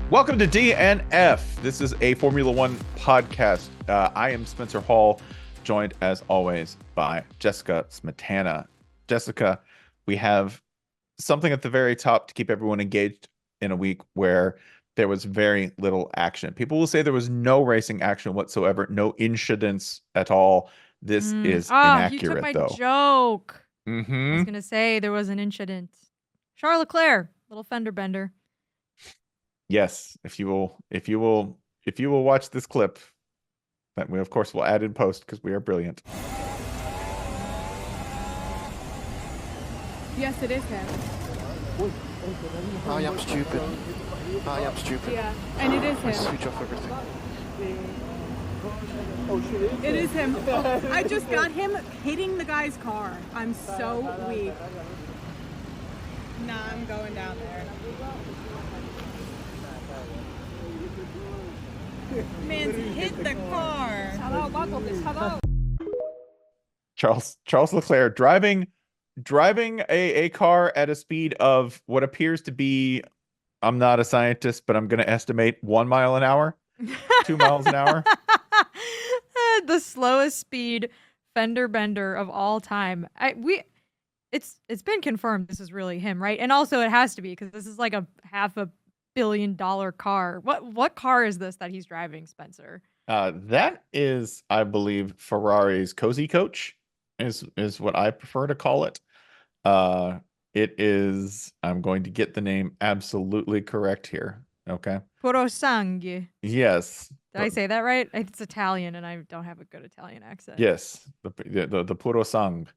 Welcome to DNF. This is a Formula One podcast. I am Spencer Hall, joined as always by Jessica Smetana. Jessica, we have something at the very top to keep everyone engaged in a week where there was very little action. People will say there was no racing action whatsoever, no incidents at all. This is You took inaccurate, my though. joke. I was Mm-hmm. going to say there was an incident. Charles Leclerc, little fender bender. Yes, if you will watch this clip that we of course will add in post because we are brilliant. Yes, it is him. I am stupid. I am stupid. Yeah, and it is I him. switch off everything. It is him. I just got him hitting the guy's car. I'm so weak. Nah, I'm going down there. Man's hit the car. Charles Leclerc driving a car at a speed of what appears to be, I'm not a scientist, but I'm going to estimate 1 mile an hour, 2 miles an hour. The slowest speed fender bender of all time. It's been confirmed this is really him, right? And also it has to be because this is like a $500 million car. What car is this that he's driving, Spencer? That is, I believe, Ferrari's Cozy Coach is what I prefer to call it. It is, I'm going to get the name absolutely correct here. Okay. Puro sangue. Yes. Did I say that right? It's Italian and I don't have a good Italian accent. Yes. The puro sangue.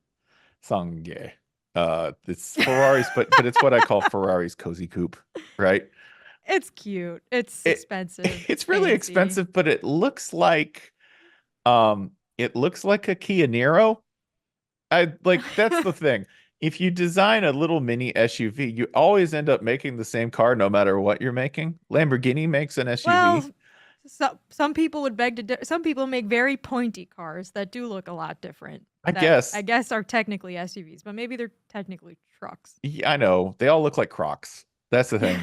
It's Ferrari's, but it's what I call Ferrari's Cozy Coupe, right? It's cute. It's expensive. It's really fancy. expensive, but it looks like a Kia Niro. That's the thing. If you design a little mini SUV, you always end up making the same car no matter what you're making. Lamborghini makes an SUV. Well, some people would beg to some people make very pointy cars that do look a lot different. I guess are technically SUVs, but maybe they're technically trucks. Yeah, I know. They all look like Crocs. That's the thing.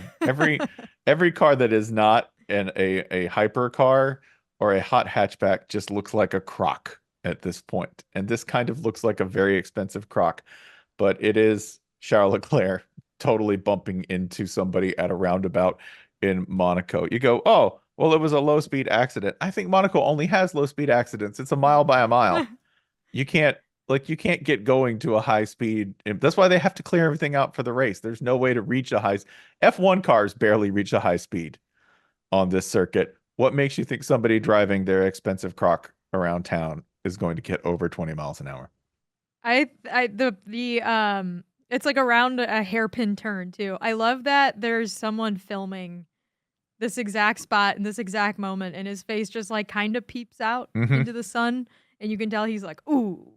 Every car that is not a hyper car or a hot hatchback just looks like a Croc at this point. And this kind of looks like a very expensive Croc, but it is Charles Leclerc totally bumping into somebody at a roundabout in Monaco. You go, oh, well, it was a low speed accident. I think Monaco only has low speed accidents. It's a mile by a mile. You can't get going to a high speed. That's why they have to clear everything out for the race. There's no way to reach a high. F1 cars barely reach a high speed on this circuit. What makes you think somebody driving their expensive Croc around town is going to get over 20 miles an hour? It's like around a hairpin turn too. I love that there's someone filming this exact spot in this exact moment, and his face just like kind of peeps out into the sun, and you can tell he's like, "Ooh,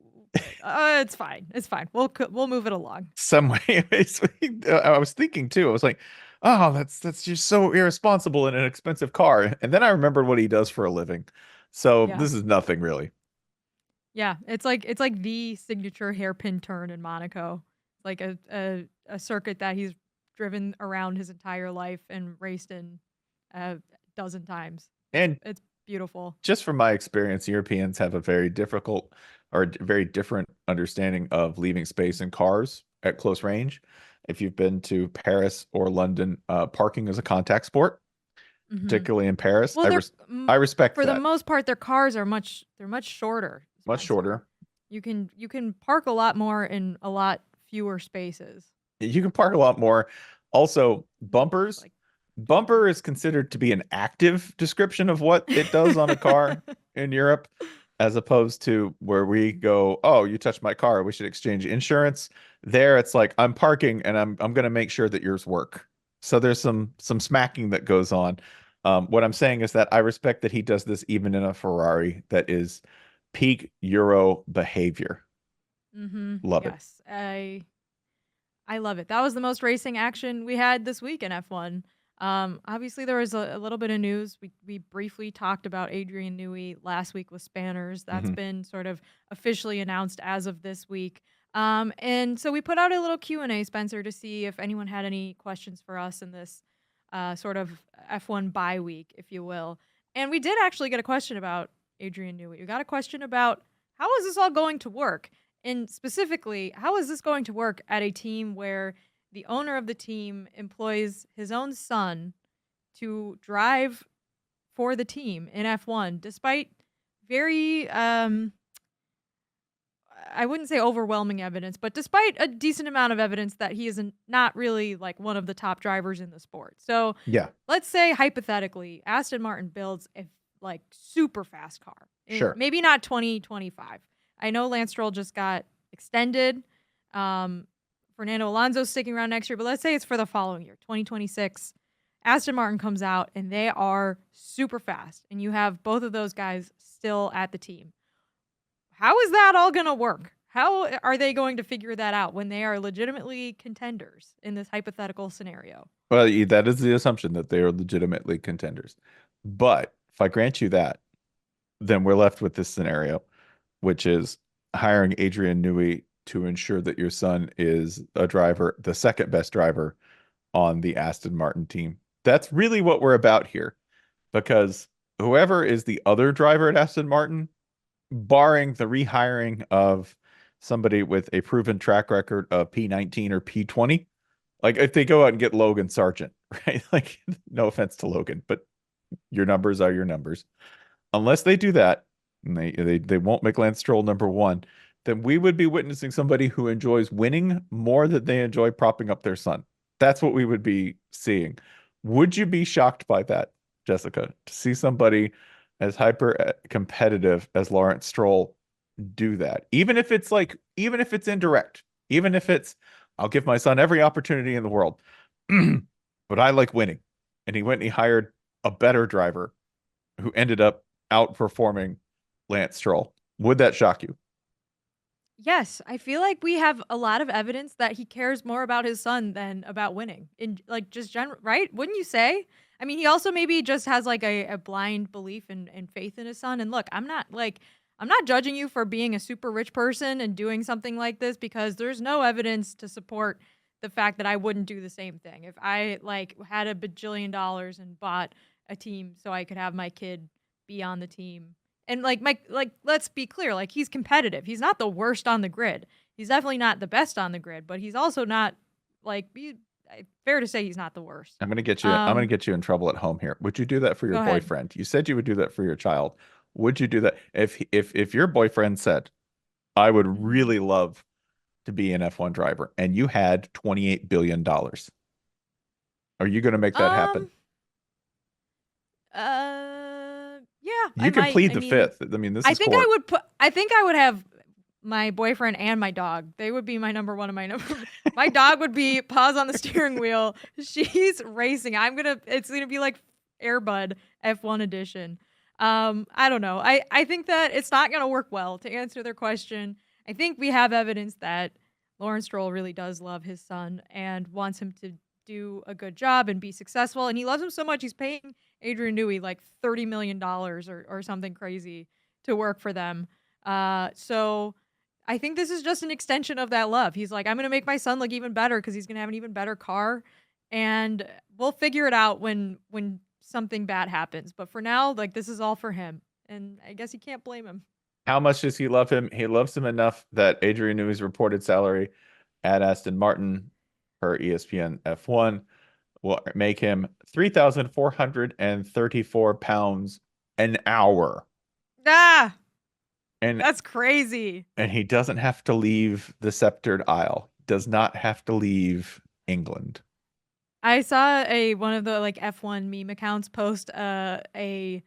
it's fine, it's fine. We'll move it along." Some way, I was thinking too. I was like, "Oh, that's just so irresponsible in an expensive car." And then I remembered what he does for a living. So This is nothing really. Yeah, it's like the signature hairpin turn in Monaco, like a circuit that he's driven around his entire life and raced in a dozen times. And it's beautiful. Just from my experience, Europeans have a very difficult or very different understanding of leaving space in cars at close range. If you've been to Paris or London, parking is a contact sport, particularly in Paris. Well, I respect for that. the most part, their cars are much shorter. Much shorter. You can park a lot more in a lot fewer spaces. You can park a lot more. Also, bumpers. Bumper is considered to be an active description of what it does on a car in Europe, as opposed to where we go, oh, you touched my car, we should exchange insurance. There, it's like, I'm parking and I'm going to make sure that yours work. So there's some smacking that goes on. What I'm saying is that I respect that he does this even in a Ferrari that is peak Euro behavior. Love it. Yes, I love it. That was the most racing action we had this week in F1. Obviously, there was a little bit of news. We briefly talked about Adrian Newey last week with Spanners. That's been sort of officially announced as of this week. And so we put out a little Q&A, Spencer, to see if anyone had any questions for us in this sort of F1 bye week, if you will. And we did actually get a question about Adrian Newey. We got a question about how is this all going to work? And specifically, how is this going to work at a team where the owner of the team employs his own son to drive for the team in F1, despite very, I wouldn't say overwhelming evidence, but despite a decent amount of evidence that he is not really like one of the top drivers in the sport. So Yeah, let's say hypothetically, Aston Martin builds a like super fast car. Sure. Maybe not 2025. I know Lance Stroll just got extended. Fernando Alonso's sticking around next year, but let's say it's for the following year, 2026. Aston Martin comes out and they are super fast, and you have both of those guys still at the team. How is that all going to work? How are they going to figure that out when they are legitimately contenders in this hypothetical scenario? Well, that is the assumption that they are legitimately contenders. But if I grant you that, then we're left with this scenario, which is hiring Adrian Newey to ensure that your son is a driver, the second best driver on the Aston Martin team. That's really what we're about here, because whoever is the other driver at Aston Martin, barring the rehiring of somebody with a proven track record of P19 or P20, like if they go out and get Logan Sargent, right? Like, no offense to Logan, but your numbers are your numbers. Unless they do that, and they won't make Lance Stroll number one, then we would be witnessing somebody who enjoys winning more than they enjoy propping up their son. That's what we would be seeing. Would you be shocked by that, Jessica, to see somebody as hyper competitive as Lawrence Stroll do that? Even if it's indirect, even if it's, I'll give my son every opportunity in the world, but I like winning. And he went and he hired a better driver who ended up outperforming Lance Stroll. Would that shock you? Yes, I feel like we have a lot of evidence that he cares more about his son than about winning. In like just general, right? Wouldn't you say? I mean, he also maybe just has like a blind belief and faith in his son. And look, I'm not judging you for being a super rich person and doing something like this, because there's no evidence to support the fact that I wouldn't do the same thing. If I like had $1 bajillion and bought a team so I could have my kid be on the team. And let's be clear, like he's competitive. He's not the worst on the grid. He's definitely not the best on the grid, but he's also not fair to say he's not the worst. I'm gonna get you in trouble at home here. Would you do that for your boyfriend? You said you would do that for your child. Would you do that if your boyfriend said, I would really love to be an F1 driver, and you had $28 billion? Are you going to make that happen? Yeah. You can plead the fifth. I mean, this is court. I think I would have my boyfriend and my dog. They would be my number one and my number. My dog would be paws on the steering wheel. She's racing. It's gonna be like Air Bud F1 edition. I don't know. I think that it's not gonna work well. To answer their question, I think we have evidence that Lawrence Stroll really does love his son and wants him to do a good job and be successful. And he loves him so much, he's paying Adrian Newey like $30 million or something crazy to work for them. So I think this is just an extension of that love. He's like, I'm going to make my son look even better because he's going to have an even better car. And we'll figure it out when something bad happens. But for now, like, this is all for him. And I guess you can't blame him. How much does he love him? He loves him enough that Adrian Newey's reported salary at Aston Martin per ESPN F1 will make him £3,434 an hour. Ah, and that's crazy. And he doesn't have to leave the Sceptered Isle. Does not have to leave England. I saw one of the like F1 meme accounts post a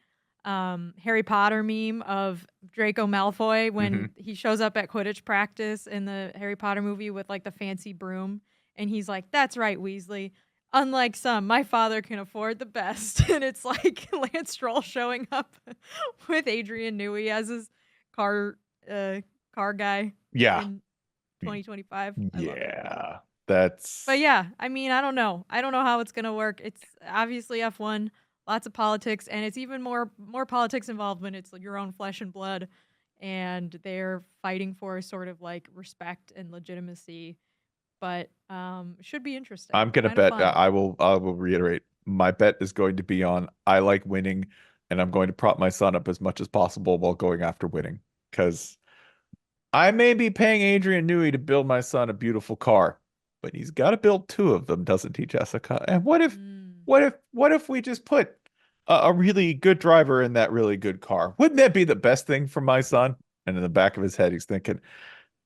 Harry Potter meme of Draco Malfoy when he shows up at Quidditch practice in the Harry Potter movie with like the fancy broom. And he's like, that's right, Weasley. Unlike some, my father can afford the best. And it's like Lance Stroll showing up with Adrian Newey as his car guy. Yeah. In 2025. Yeah. But yeah, I mean, I don't know. I don't know how it's going to work. It's obviously F1, lots of politics, and it's even more politics involved when it's like your own flesh and blood, and they're fighting for sort of like respect and legitimacy. But should be interesting. I'm gonna bet I will reiterate my bet is going to be on I like winning, and I'm going to prop my son up as much as possible while going after winning. Because I may be paying Adrian Newey to build my son a beautiful car, but he's got to build 2 of them, doesn't he, Jessica? And what if we just put a really good driver in that really good car? Wouldn't that be the best thing for my son? And in the back of his head, he's thinking,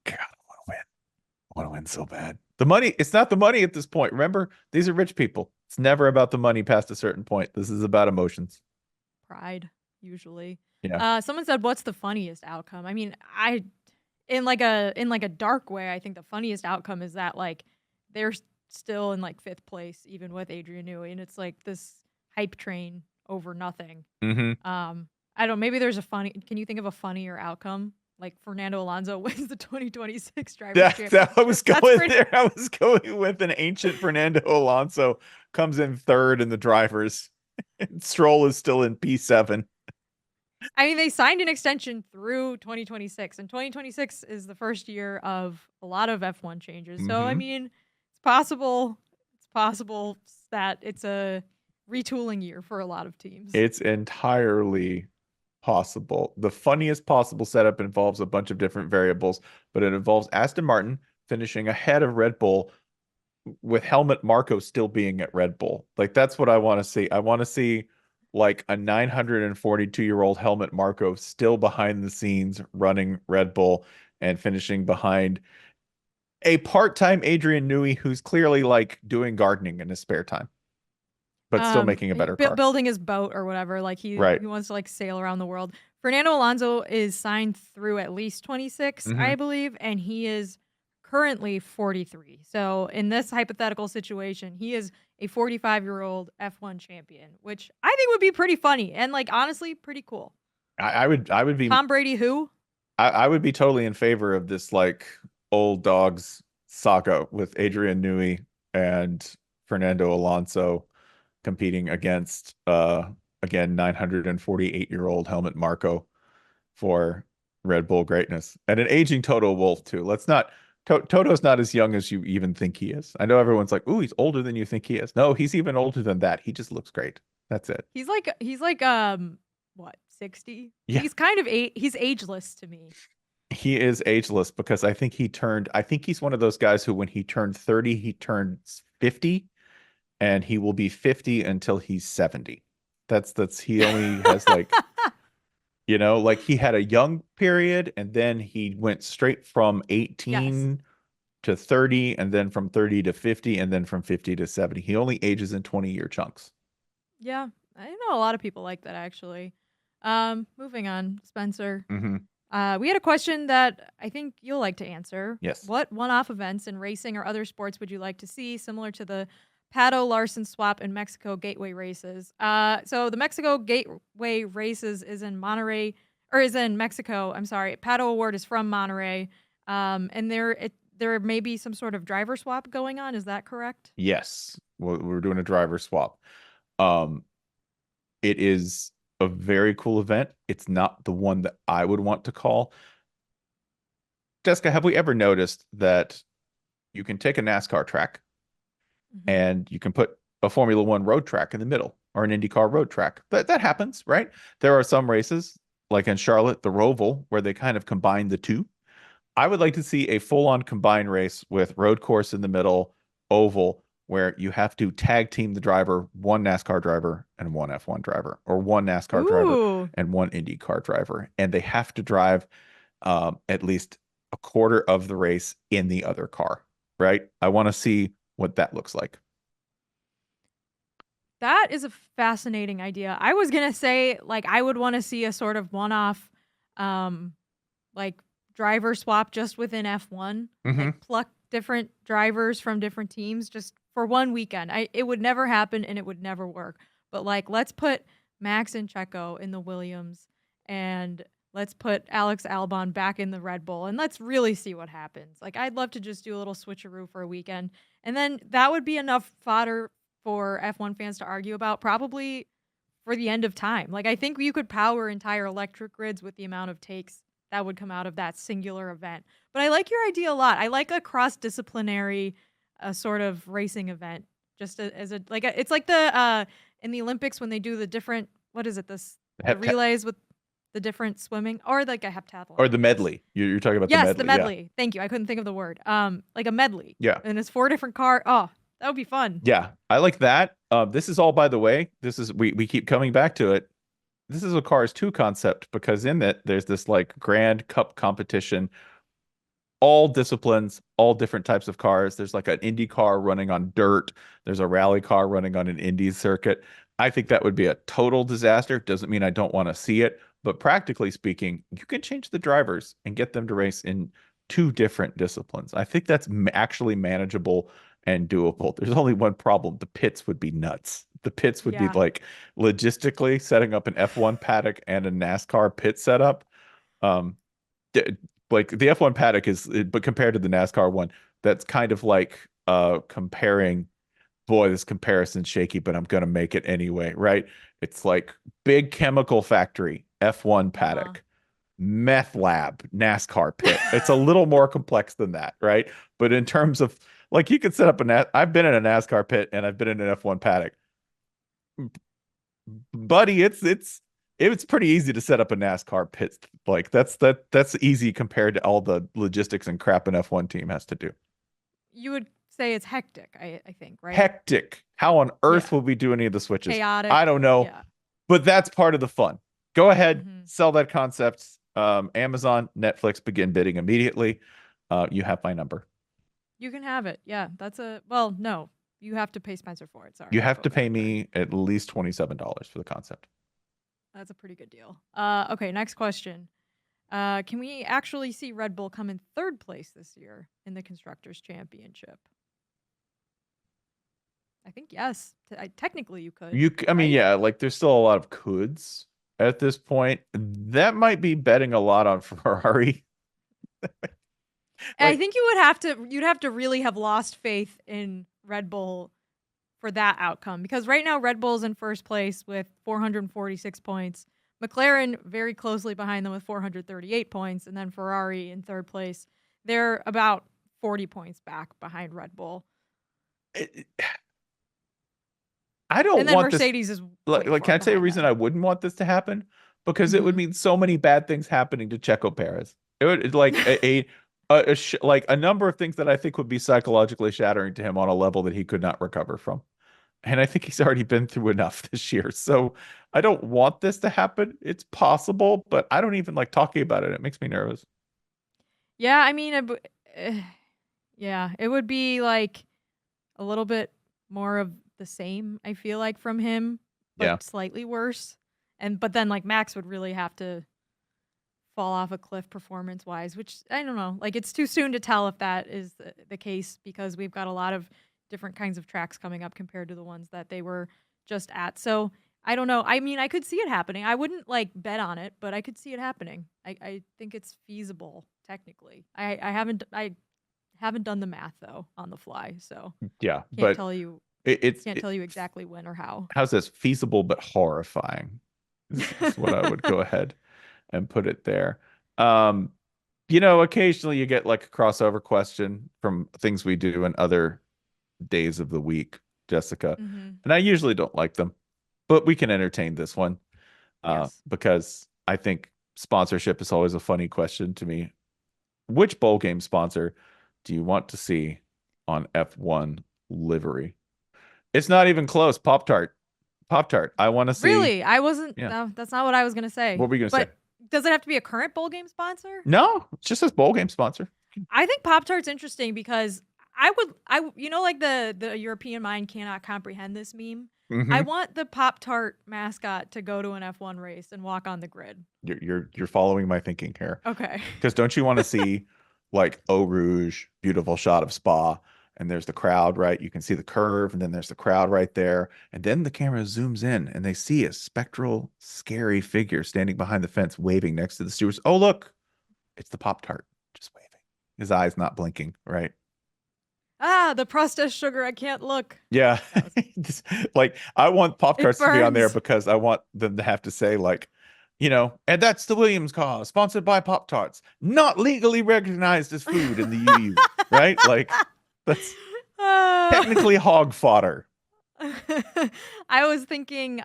God, I want to win. I want to win so bad. The money, it's not the money at this point. Remember, these are rich people. It's never about the money past a certain point. This is about emotions. Pride, usually. Yeah. Someone said, "What's the funniest outcome?" I mean, in like a dark way, I think the funniest outcome is that like they're still in like 5th place, even with Adrian Newey, and it's like this hype train over nothing. Mm-hmm. I don't. Maybe there's a funny. Can you think of a funnier outcome? Like Fernando Alonso wins the 2026 Drivers' Championship. I was That's going pretty- there. I was going with an ancient Fernando Alonso comes in 3rd in the drivers. And Stroll is still in P7. I mean, they signed an extension through 2026, and 2026 is the first year of a lot of F1 changes. So, I Mhm. mean, it's possible that it's a retooling year for a lot of teams. It's entirely possible. The funniest possible setup involves a bunch of different variables, but it involves Aston Martin finishing ahead of Red Bull with Helmut Marko still being at Red Bull. Like, that's what I want to see. I want to see like a 942-year-old Helmut Marko still behind the scenes running Red Bull and finishing behind a part-time Adrian Newey who's clearly like doing gardening in his spare time, but still making a better car. Building his boat or whatever. Like he Right. wants to like sail around the world. Fernando Alonso is signed through at least 26, Mhm. I believe, and he is currently 43. So in this hypothetical situation, he is a 45-year-old F1 champion, which I think would be pretty funny and like honestly pretty cool. I would be Tom Brady who? I would be totally in favor of this like old dogs saga with Adrian Newey and Fernando Alonso competing against again 948-year-old Helmut Marko for Red Bull greatness and an aging Toto Wolff too. Let's not Toto's not as young as you even think he is. I know everyone's like, "Ooh, he's older than you think he is." No, he's even older than that. He just looks great. That's it. He's like what, 60? Yeah. He's kind of he's ageless to me. He is ageless because I think he's one of those guys who when he turned 30, he turns 50 and he will be 50 until he's 70. He only has like, like he had a young period and then he went straight from 18 to 30 and then from 30 to 50 and then from 50 to 70. He only ages in 20-year chunks. Yeah, I know a lot of people like that actually. Moving on, Spencer. Mm-hmm. We had a question that I think you'll like to answer. Yes. What one-off events in racing or other sports would you like to see, similar to the Pato Larson swap and Mexico Gateway races? So the Mexico Gateway races is in Monterrey, or is in Mexico. I'm sorry. Pato Award is from Monterrey, and there may be some sort of driver swap going on. Is that correct? Yes. We're doing a driver swap. It is a very cool event. It's not the one that I would want to call. Jessica, have we ever noticed that you can take a NASCAR track and you can put a Formula One road track in the middle or an IndyCar road track? That happens, right? There are some races, like in Charlotte, the Roval, where they kind of combine the two. I would like to see a full-on combined race with road course in the middle, oval, where you have to tag team the driver, one NASCAR driver and one F1 driver, or one NASCAR driver and one IndyCar driver. And they have to drive at least a quarter of the race in the other car, right? I want to see what that looks like. That is a fascinating idea. I was going to say, like, I would want to see a sort of one-off, like, driver swap just within F1. Like, pluck different drivers from different teams just for one weekend. It would never happen and it would never work. But like, let's put Max and Checo in the Williams and let's put Alex Albon back in the Red Bull and let's really see what happens. Like, I'd love to just do a little switcheroo for a weekend. And then that would be enough fodder for F1 fans to argue about, probably for the end of time. Like, I think you could power entire electric grids with the amount of takes that would come out of that singular event. But I like your idea a lot. I like a cross-disciplinary sort of racing event just as a like it's like the in the Olympics when they do the different what is it the relays with the different swimming or like a heptathlon or the medley. You're talking about yes the medley. the medley. Yeah. Thank you. I couldn't think of the word. Like a medley. Yeah. And it's 4 different cars. Oh, that would be fun. Yeah, I like that. This is all, by the way, this is we keep coming back to it. This is a Cars 2 concept because in it there's this like Grand Cup competition, all disciplines, all different types of cars. There's like an Indy car running on dirt. There's a rally car running on an Indy circuit. I think that would be a total disaster. Doesn't mean I don't want to see it, but practically speaking, you can change the drivers and get them to race in 2 different disciplines. I think that's actually manageable and doable. There's only one problem. The pits would be nuts. The pits would be like logistically setting up an F1 paddock and a NASCAR pit setup. Like the F1 paddock but compared to the NASCAR one, that's kind of like comparing, boy, this comparison's shaky, but I'm going to make it anyway, right? It's like big chemical factory, F1 paddock, meth lab, NASCAR pit. It's a little more complex than that, right? But in terms of like you could set up I've been in a NASCAR pit and I've been in an F1 paddock. Buddy, it's pretty easy to set up a NASCAR pit. Like that's easy compared to all the logistics and crap an F1 team has to do. You would say it's hectic, I think, right? Hectic. How on earth will we do any of the switches? Chaotic. I don't know. Yeah. But that's part of the fun. Go ahead, sell that concept. Amazon, Netflix, begin bidding immediately. You have my number. You can have it. Yeah, no. You have to pay Spencer for it. Sorry. You have to pay me at least $27 for the concept. That's a pretty good deal. Okay, next question. Can we actually see Red Bull come in 3rd place this year in the Constructors' Championship? I think yes. Technically, you could. I mean, yeah, like there's still a lot of coulds at this point. That might be betting a lot on Ferrari. I think you'd have to really have lost faith in Red Bull for that outcome because right now Red Bull's in 1st place with 446 points. McLaren very closely behind them with 438 points, and then Ferrari in 3rd place. They're about 40 points back behind Red Bull. I don't and then want Mercedes this, is like can I tell you a reason I wouldn't want this to happen? Because it would mean so many bad things happening to Checo Perez. It would like like a number of things that I think would be psychologically shattering to him on a level that he could not recover from. And I think he's already been through enough this year. So I don't want this to happen. It's possible, but I don't even like talking about it. It makes me nervous. Yeah, I mean, it would be like a little bit more of the same, I feel like, from him, but slightly worse. But then like Max would really have to fall off a cliff performance-wise, which I don't know. Like it's too soon to tell if that is the case because we've got a lot of different kinds of tracks coming up compared to the ones that they were just at. So I don't know. I mean, I could see it happening. I wouldn't like bet on it, but I could see it happening. I think it's feasible technically. I haven't done the math though on the fly, so yeah, can't tell you. Can't tell you exactly when or how. How's this? Feasible but horrifying. Is what I would go ahead and put it there. Occasionally you get like a crossover question from things we do in other days of the week, Jessica. And I usually don't like them, but we can entertain this one because I think sponsorship is always a funny question to me. Which bowl game sponsor do you want to see on F1 livery? It's not even close. Pop-Tart. I want to see. Really? I wasn't. Yeah. No, that's not what I was going to say. What were you going to say? Does it have to be a current bowl game sponsor? No, it just says bowl game sponsor. I think Pop-Tart's interesting because like the European mind cannot comprehend this meme. I want the Pop-Tart mascot to go to an F1 race and walk on the grid. You're following my thinking here. Okay. Because don't you want to see like Eau Rouge, beautiful shot of Spa, and there's the crowd, right? You can see the curve, and then there's the crowd right there. And then the camera zooms in, and they see a spectral, scary figure standing behind the fence, waving next to the stewards. Oh, look, it's the Pop-Tart, just waving. His eyes not blinking, right? The processed sugar, I can't look. Yeah. Like, I want Pop-Tarts to be on there because I want them to have to say, like, and that's the Williams car, sponsored by Pop-Tarts, not legally recognized as food in the EU, right? Like, that's technically hog fodder, I was thinking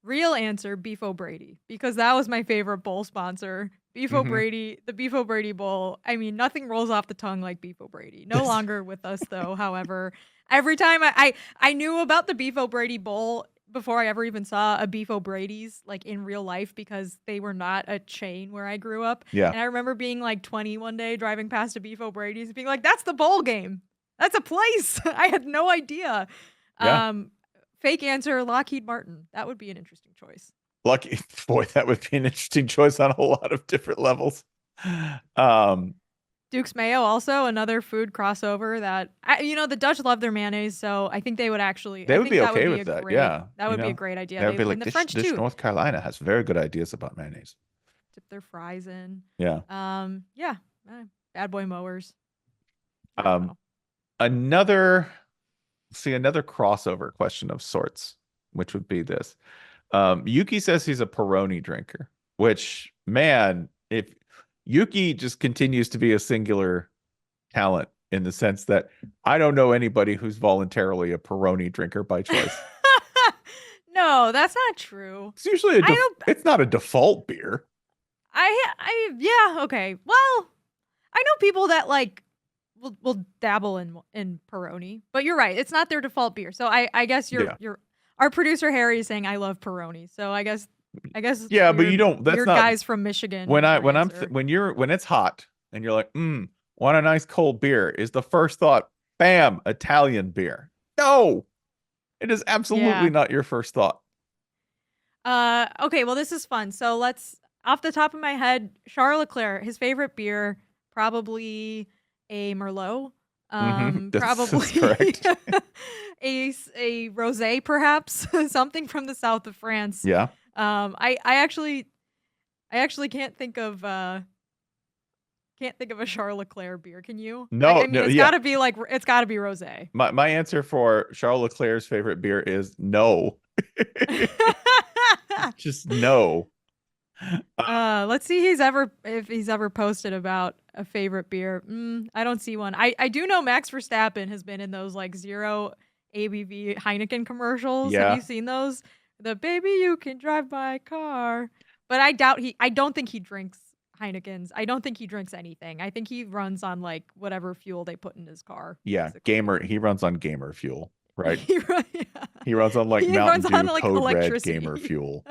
real answer Beef O'Brady, because that was my favorite bowl sponsor. Beef O'Brady, the Beef O'Brady bowl. I mean, nothing rolls off the tongue like Beef O'Brady. No longer with us though. However, every time I knew about the Beef O'Brady bowl before I ever even saw a Beef O'Brady's like in real life, because they were not a chain where I grew up. Yeah. And I remember being like 20 one day, driving past a Beef O'Brady's and being like, that's the bowl game. That's a place. I had no idea. Yeah. Fake answer, Lockheed Martin. That would be an interesting choice. Lucky boy, that would be an interesting choice on a whole lot of different levels. Duke's Mayo, also another food crossover that the Dutch love their mayonnaise, so I think they would actually. They would be okay would with that. Great, Yeah, that would be a great idea. They would be like, and the this, French this too. North Carolina has very good ideas about mayonnaise. Dip their fries in. Yeah. Yeah. Bad boy mowers. Another crossover question of sorts, which would be this. Yuki says he's a Peroni drinker, which, man, if Yuki just continues to be a singular talent in the sense that I don't know anybody who's voluntarily a Peroni drinker by choice. No, that's not true. It's usually it's not a default beer. Yeah, okay. Well, I know people that like will dabble in Peroni, but you're right. It's not their default beer. So I guess you're our producer Harry is saying I love Peroni. So I guess yeah, but you don't. That's your not guys from Michigan. When it's hot and you're like, want a nice cold beer, is the first thought, bam, Italian beer. No, it is absolutely not your first thought. Okay, well, this is fun. So let's, off the top of my head, Charles Leclerc, his favorite beer, probably a Merlot. Probably correct. a rosé, perhaps something from the south of France. Yeah. I actually can't think of a Charles Leclerc beer. Can you? No, it's gotta be rosé. My answer for Charles Leclerc's favorite beer is no. Just no. Let's see if he's ever posted about a favorite beer. I don't see one. I do know Max Verstappen has been in those like 0 ABV Heineken commercials. Yeah. Have you seen those? The baby, you can drive my car. But I don't think he drinks Heinekens. I don't think he drinks anything. I think he runs on like whatever fuel they put in his car. Yeah, basically. he runs on gamer fuel, right? He runs on like Mountain Dew, like Code Red electricity. gamer fuel.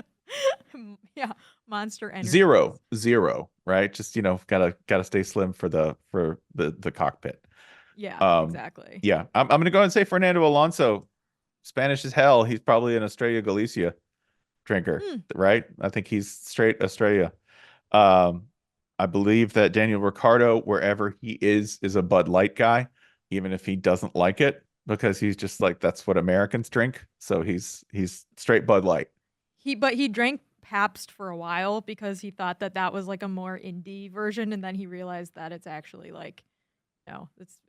Yeah, Monster Energy. Zero, right? Just gotta stay slim for the cockpit. Yeah, exactly. Yeah, I'm gonna go and say Fernando Alonso, Spanish as hell. He's probably an Estrella Galicia drinker, right? I think he's straight Estrella. I believe that Daniel Ricciardo, wherever he is a Bud Light guy, even if he doesn't like it, because he's just like, that's what Americans drink. So he's straight Bud Light. But he drank Pabst for a while because he thought that was like a more indie version, and then he realized that it's actually like,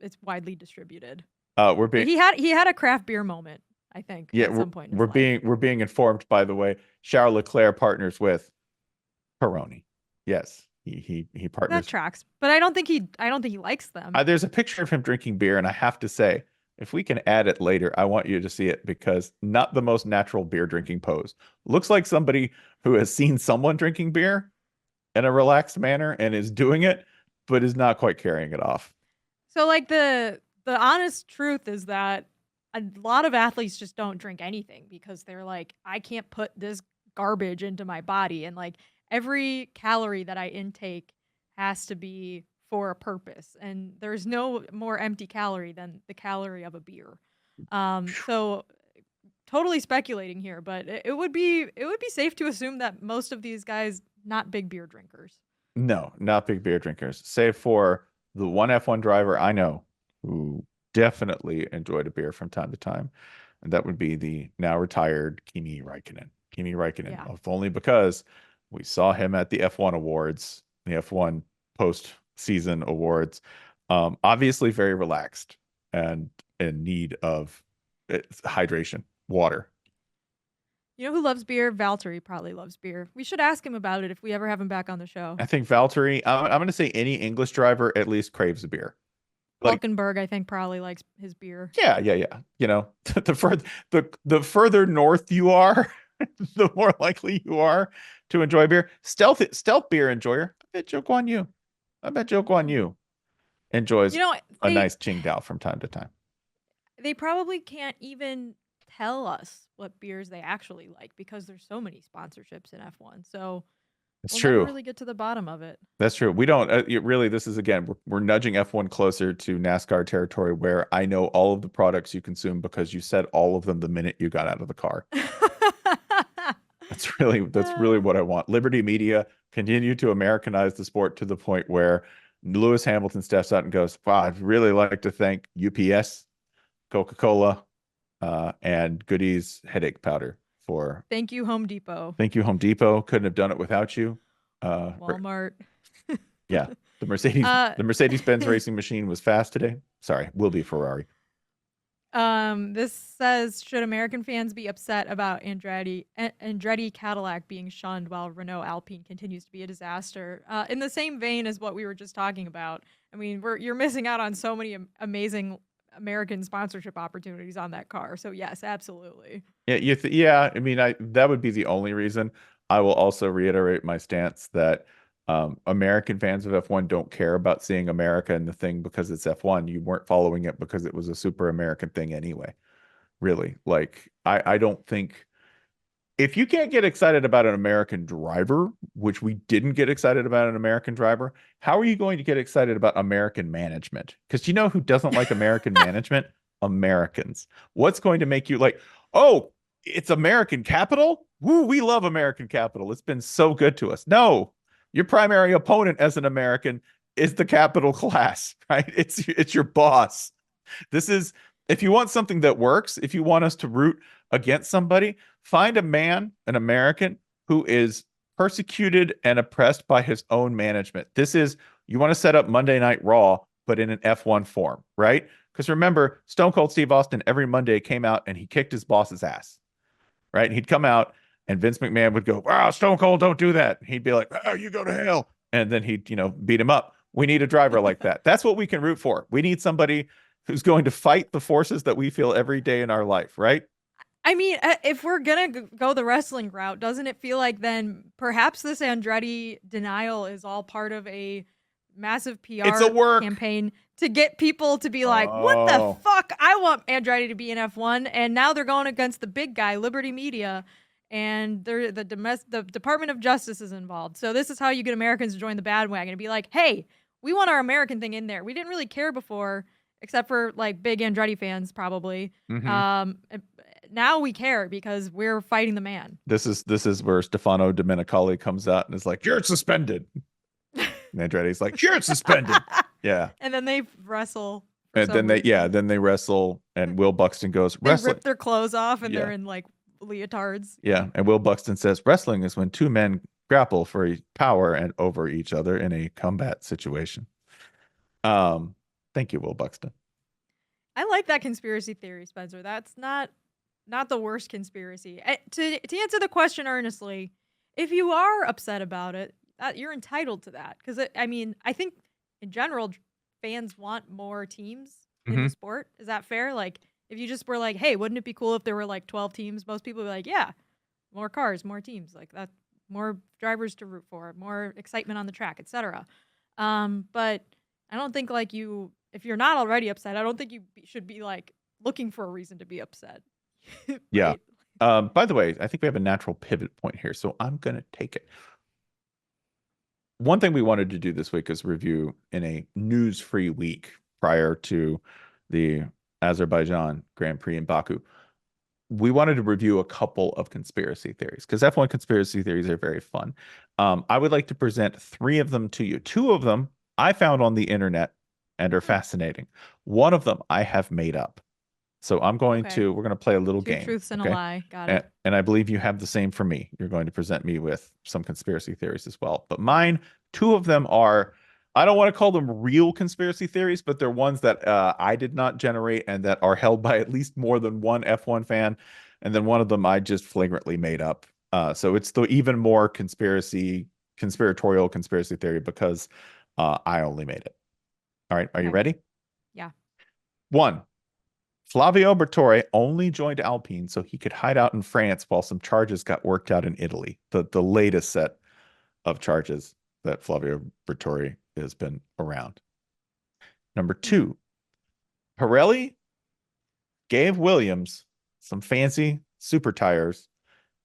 it's widely distributed. He had a craft beer moment, I think. Yeah, at some point in his we're being informed, by the way. Charles Leclerc partners with Peroni. Yes, he partners. That tracks, but I don't think he likes them. There's a picture of him drinking beer, and I have to say, if we can add it later, I want you to see it, because not the most natural beer drinking pose. Looks like somebody who has seen someone drinking beer in a relaxed manner and is doing it, but is not quite carrying it off. So like the honest truth is that a lot of athletes just don't drink anything because they're like, I can't put this garbage into my body, and like every calorie that I intake has to be for a purpose, and there's no more empty calorie than the calorie of a beer. So totally speculating here, but it would be safe to assume that most of these guys not big beer drinkers. No, not big beer drinkers, save for the one F1 driver I know who definitely enjoyed a beer from time to time, and that would be the now retired Kimi Räikkönen. Yeah. If only because we saw him at the F1 awards, the F1 post-season awards, obviously very relaxed and in need of hydration, water. You know who loves beer? Valtteri probably loves beer. We should ask him about it if we ever have him back on the show. I think Valtteri, I'm going to say any English driver at least craves a beer. Like, Hulkenberg, I think, probably likes his beer. yeah. You know, the further north you are, the more likely you are to enjoy beer. Stealth beer enjoyer. I bet Zhou Guan Yu. Enjoys You know, a nice Qingdao from time to time. they probably can't even tell us what beers they actually like because there's so many sponsorships in F1. So It's we'll true. never really get to the bottom of it. That's true. We don't really. This is again, we're nudging F1 closer to NASCAR territory, where I know all of the products you consume because you said all of them the minute you got out of the car. That's really what I want. Liberty Media continue to Americanize the sport to the point where Lewis Hamilton steps out and goes, "Wow, I'd really like to thank UPS, Coca-Cola, and Goodies headache powder for." Thank you, Home Depot. Thank you, Home Depot. Couldn't have done it without you. Walmart. Yeah, the Mercedes-Benz racing machine was fast today. Sorry, will be Ferrari. This says, should American fans be upset about Andretti Cadillac being shunned while Renault Alpine continues to be a disaster? In the same vein as what we were just talking about. I mean, you're missing out on so many amazing American sponsorship opportunities on that car. So yes, absolutely. Yeah, I mean, that would be the only reason. I will also reiterate my stance that American fans of F1 don't care about seeing America in the thing because it's F1. You weren't following it because it was a super American thing anyway. Really. Like, I don't think if you can't get excited about an American driver, which we didn't get excited about an American driver, how are you going to get excited about American management? Because you know who doesn't like American management? Americans. What's going to make you like, oh, it's American capital? Woo, we love American capital. It's been so good to us. No, your primary opponent as an American is the capital class, right? It's your boss. This is, if you want something that works, if you want us to root against somebody, find a man, an American, who is persecuted and oppressed by his own management. This is, you want to set up Monday Night Raw, but in an F1 form, right? Because remember, Stone Cold Steve Austin every Monday came out and he kicked his boss's ass, right? And he'd come out and Vince McMahon would go, "Wow, Stone Cold, don't do that." And he'd be like, "Oh, you go to hell." And then he'd, beat him up. We need a driver like that. That's what we can root for. We need somebody who's going to fight the forces that we feel every day in our life, right? I mean, if we're going to go the wrestling route, doesn't it feel like then perhaps this Andretti denial is all part of a massive PR campaign to get people to be like, what the fuck? I want Andretti to be in F1. And now they're going against the big guy, Liberty Media, and the Department of Justice is involved. So this is how you get Americans to join the bandwagon and be like, hey, we want our American thing in there. We didn't really care before, except for like big Andretti fans probably. Mm-hmm. Now we care because we're fighting the man. This is where Stefano Domenicali comes out and is like, "You're suspended." And Andretti's like, "You're suspended." Yeah. And then they wrestle. And then they wrestle, and Will Buxton goes, "Wrestling." They rip their clothes off and they're in like leotards. Yeah. And Will Buxton says, "Wrestling is when two men grapple for power and over each other in a combat situation." Thank you, Will Buxton. I like that conspiracy theory, Spencer. That's not the worst conspiracy. To answer the question earnestly, if you are upset about it, you're entitled to that. Because, I think in general, fans want more teams in the sport. Is that fair? Like, if you just were like, hey, wouldn't it be cool if there were like 12 teams? Most people would be like, yeah, more cars, more teams, like that, more drivers to root for, more excitement on the track, etc. But I don't think if you're not already upset, I don't think you should be like looking for a reason to be upset. Right? Yeah. By the way, I think we have a natural pivot point here, so I'm going to take it. One thing we wanted to do this week is review in a news-free week prior to the Azerbaijan Grand Prix in Baku. We wanted to review a couple of conspiracy theories because F1 conspiracy theories are very fun. I would like to present 3 of them to you. 2 of them I found on the internet and are fascinating. One of them I have made up. So we're going to play a little game. 2 truths and a lie. Got it. And I believe you have the same for me. You're going to present me with some conspiracy theories as well. But mine, 2 of them are, I don't want to call them real conspiracy theories, but they're ones that I did not generate and that are held by at least more than one F1 fan. And then one of them I just flagrantly made up. So it's the even more conspiratorial conspiracy theory because I only made it. All right. Are you ready? 1. Flavio Briatore only joined Alpine so he could hide out in France while some charges got worked out in Italy. The latest set of charges that Flavio Briatore has been around. Number 2, Pirelli gave Williams some fancy super tires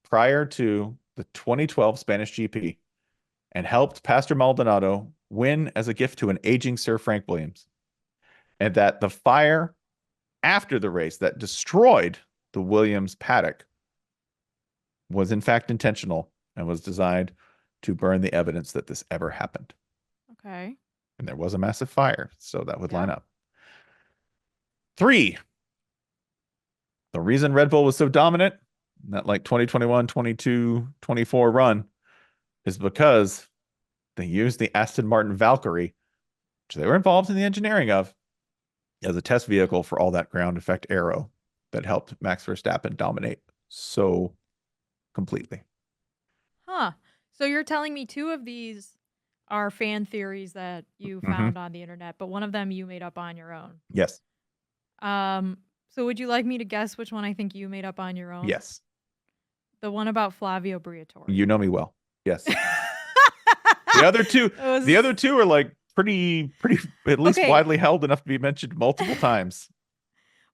prior to the 2012 Spanish GP and helped Pastor Maldonado win as a gift to an aging Sir Frank Williams. And that the fire after the race that destroyed the Williams paddock was in fact intentional and was designed to burn the evidence that this ever happened. Okay. And there was a massive fire, so that would line up. 3, the reason Red Bull was so dominant in that like 2021, 22, 24 run is because they used the Aston Martin Valkyrie, which they were involved in the engineering of, as a test vehicle for all that ground effect aero that helped Max Verstappen dominate so completely. Huh. So you're telling me 2 of these are fan theories that you found on the internet, but one of them you made up on your own. Yes. So would you like me to guess which one I think you made up on your own? Yes. The one about Flavio Briatore. You know me well. Yes. The other two are like pretty at least widely held enough to be mentioned multiple times.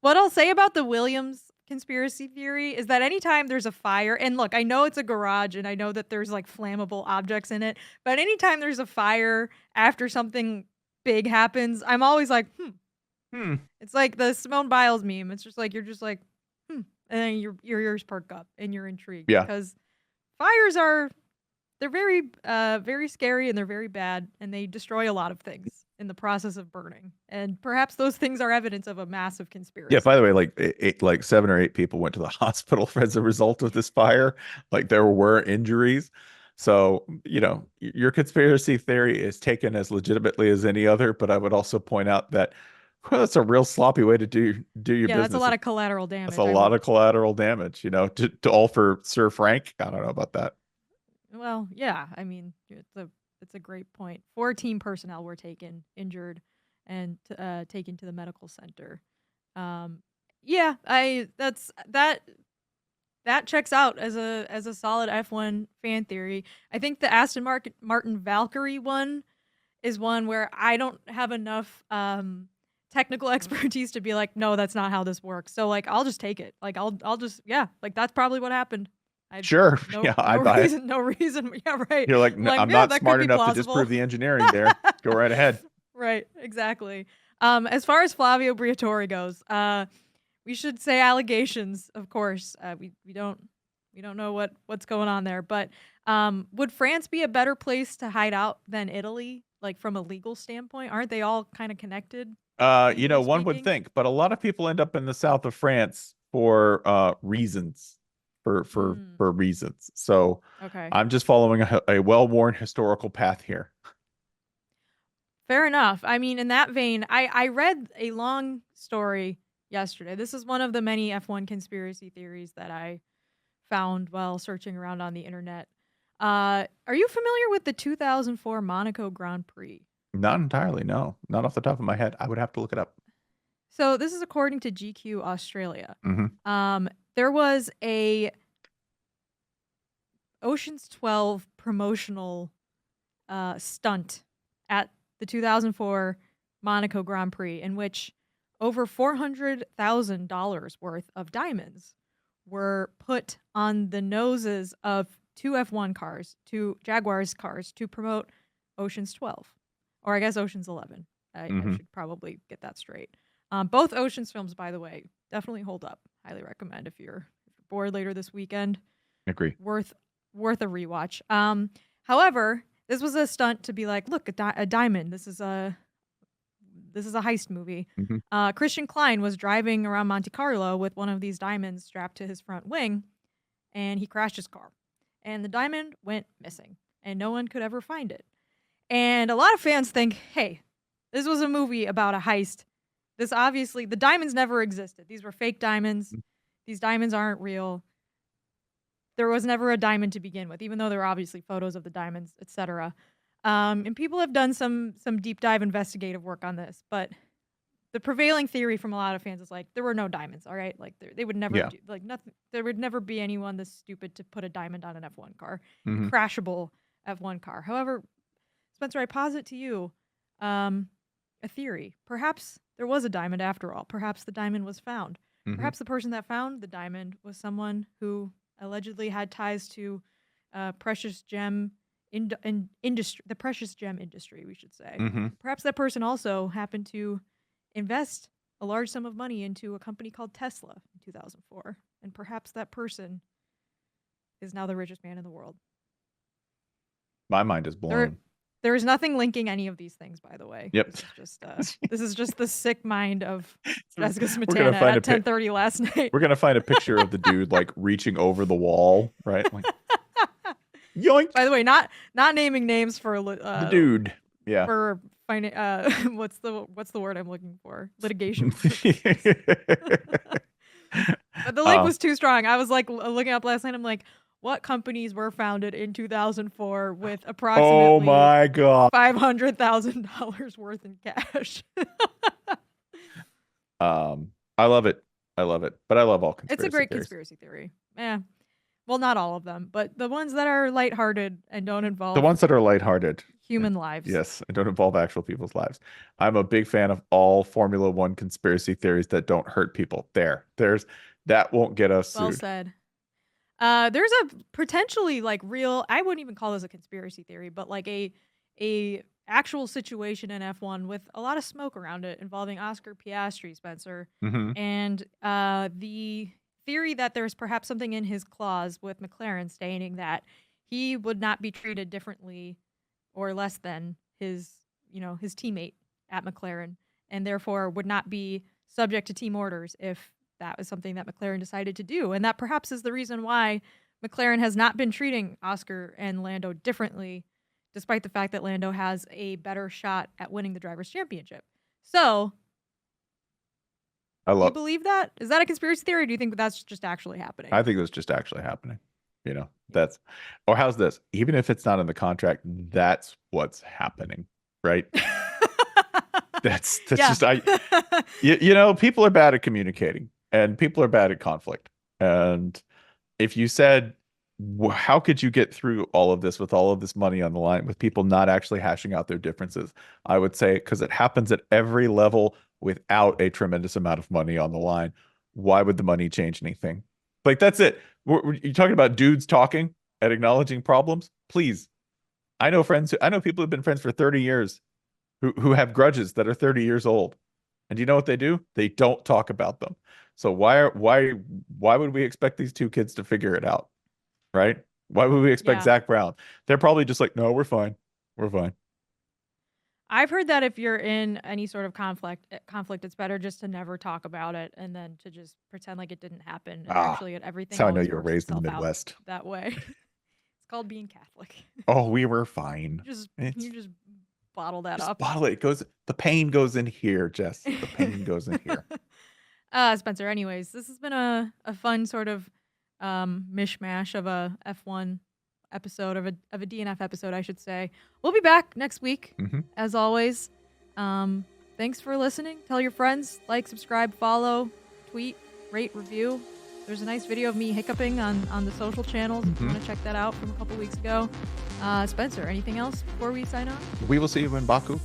What I'll say about the Williams conspiracy theory is that anytime there's a fire, and look, I know it's a garage and I know that there's like flammable objects in it, but anytime there's a fire after something big happens, I'm always like, It's like the Simone Biles meme. It's just like, you're just like, and then your ears perk up and you're intrigued. Yeah. Because fires they're very, very scary and they're very bad and they destroy a lot of things in the process of burning. And perhaps those things are evidence of a massive conspiracy. Yeah, by the way, like 7 or 8 people went to the hospital as a result of this fire. Like there were injuries. So, your conspiracy theory is taken as legitimately as any other, but I would also point out that that's a real sloppy way to do your business. Yeah, that's a lot of collateral damage. That's a lot of collateral damage, to all for Sir Frank. I don't know about that. Well, yeah, I mean, it's a great point. 4 team personnel were injured, and taken to the medical center. Yeah, that checks out as a solid F1 fan theory. I think the Aston Martin Valkyrie one is one where I don't have enough technical expertise to be like, no, that's not how this works. So like, I'll just take it. Like, I'll just, yeah, like that's probably what happened. Sure. I buy it. No reason. Yeah, right. You're like, I'm not smart enough to disprove the engineering there. Go right ahead. Right. Exactly. As far as Flavio Briatore goes, we should say allegations, of course. We don't know what's going on there, but would France be a better place to hide out than Italy, like from a legal standpoint? Aren't they all kind of connected? One would think, but a lot of people end up in the south of France for reasons, for reasons. So okay. I'm just following a well-worn historical path here. Fair enough. I mean, in that vein, I read a long story yesterday. This is one of the many F1 conspiracy theories that I found while searching around on the internet. Are you familiar with the 2004 Monaco Grand Prix? Not entirely, no. Not off the top of my head. I would have to look it up. So this is according to GQ Australia. Mm-hmm. There was a Ocean's 12 promotional stunt at the 2004 Monaco Grand Prix in which over $400,000 worth of diamonds were put on the noses of 2 F1 cars, 2 Jaguars cars, to promote Ocean's 12. Or I guess Ocean's 11. I should probably get that straight. Both Ocean's films, by the way, definitely hold up. Highly recommend if you're bored later this weekend. Agree. Worth a rewatch. However, this was a stunt to be like, look, a diamond. This is a heist movie. Mm-hmm. Christian Klein was driving around Monte Carlo with one of these diamonds strapped to his front wing, and he crashed his car. And the diamond went missing, and no one could ever find it. And a lot of fans think, hey, this was a movie about a heist. This obviously, the diamonds never existed. These were fake diamonds. These diamonds aren't real. There was never a diamond to begin with, even though there are obviously photos of the diamonds, etc. And people have done some deep dive investigative work on this, but the prevailing theory from a lot of fans is like there were no diamonds. All right, like they would never Yeah. do, like nothing. There would never be anyone this stupid to put a diamond on an F1 car, Mhm. crashable F1 car. However, Spencer, I posit to you a theory. Perhaps there was a diamond after all. Perhaps the diamond was found. Mhm. Perhaps the person that found the diamond was someone who allegedly had ties to precious gem industry, the precious gem industry, we should say. Mhm. Perhaps that person also happened to invest a large sum of money into a company called Tesla in 2004, and perhaps that person is now the richest man in the world. My mind is blown. There is nothing linking any of these things, by the way. Yep. This is just the sick mind of Jessica We're gonna Smetana find at 10:30 last night. We're gonna find a picture of the dude like reaching over the wall, right? Like, yoink! By the way, not naming names for The dude. Yeah. for what's the word I'm looking for? Litigation. But the link was too strong. I was like looking up last night. I'm like, what companies were founded in 2004 with approximately Oh my god. $500,000 worth in cash? I love it. But I love all conspiracy It's a great theories. conspiracy theory. Yeah. Well, not all of them, but the ones that are lighthearted and don't involve The ones that are lighthearted. human lives. Yes, and don't involve actual people's lives. I'm a big fan of all Formula One conspiracy theories that don't hurt people. There's that won't get us Well sued. said. There's a potentially like real, I wouldn't even call this a conspiracy theory, but like a actual situation in F1 with a lot of smoke around it involving Oscar Piastri, Spencer, Mhm. and the theory that there's perhaps something in his clause with McLaren stating that he would not be treated differently or less than his teammate at McLaren, and therefore would not be subject to team orders if that was something that McLaren decided to do. And that perhaps is the reason why McLaren has not been treating Oscar and Lando differently, despite the fact that Lando has a better shot at winning the Drivers' Championship. So, I do you love. believe that? Is that a conspiracy theory, or do you think that's just actually happening? I think it was just actually happening. That's. Or how's this? Even if it's not in the contract, that's what's happening, right? That's Yeah. just people are bad at communicating, and people are bad at conflict. And if you said, how could you get through all of this with all of this money on the line with people not actually hashing out their differences? I would say because it happens at every level without a tremendous amount of money on the line. Why would the money change anything? Like, that's it. You're talking about dudes talking and acknowledging problems. Please. I know people who've been friends for 30 years who have grudges that are 30 years old. And do you know what they do? They don't talk about them. So why would we expect these two kids to figure it out? Right? Why would we expect Yeah. Zach Brown? They're probably just like, no, we're fine. We're fine. I've heard that if you're in any sort of conflict, it's better just to never talk about it and then to just pretend like it didn't happen. And actually, everything. That's how I know always you were works raised in the itself out Midwest. that way. It's called being Catholic. Oh, we were fine. You just bottle that Just up. bottle it. The pain goes in here, Jess. The pain goes in here. Spencer, anyways, this has been a fun sort of mishmash of a F1 episode, of a DNF episode, I should say. We'll be back next week, as always. Thanks for listening. Tell your friends, like, subscribe, follow, tweet, rate, review. There's a nice video of me hiccuping on the social channels if you want to check that out from a couple weeks ago. Spencer, anything else before we sign off? We will see you in Baku.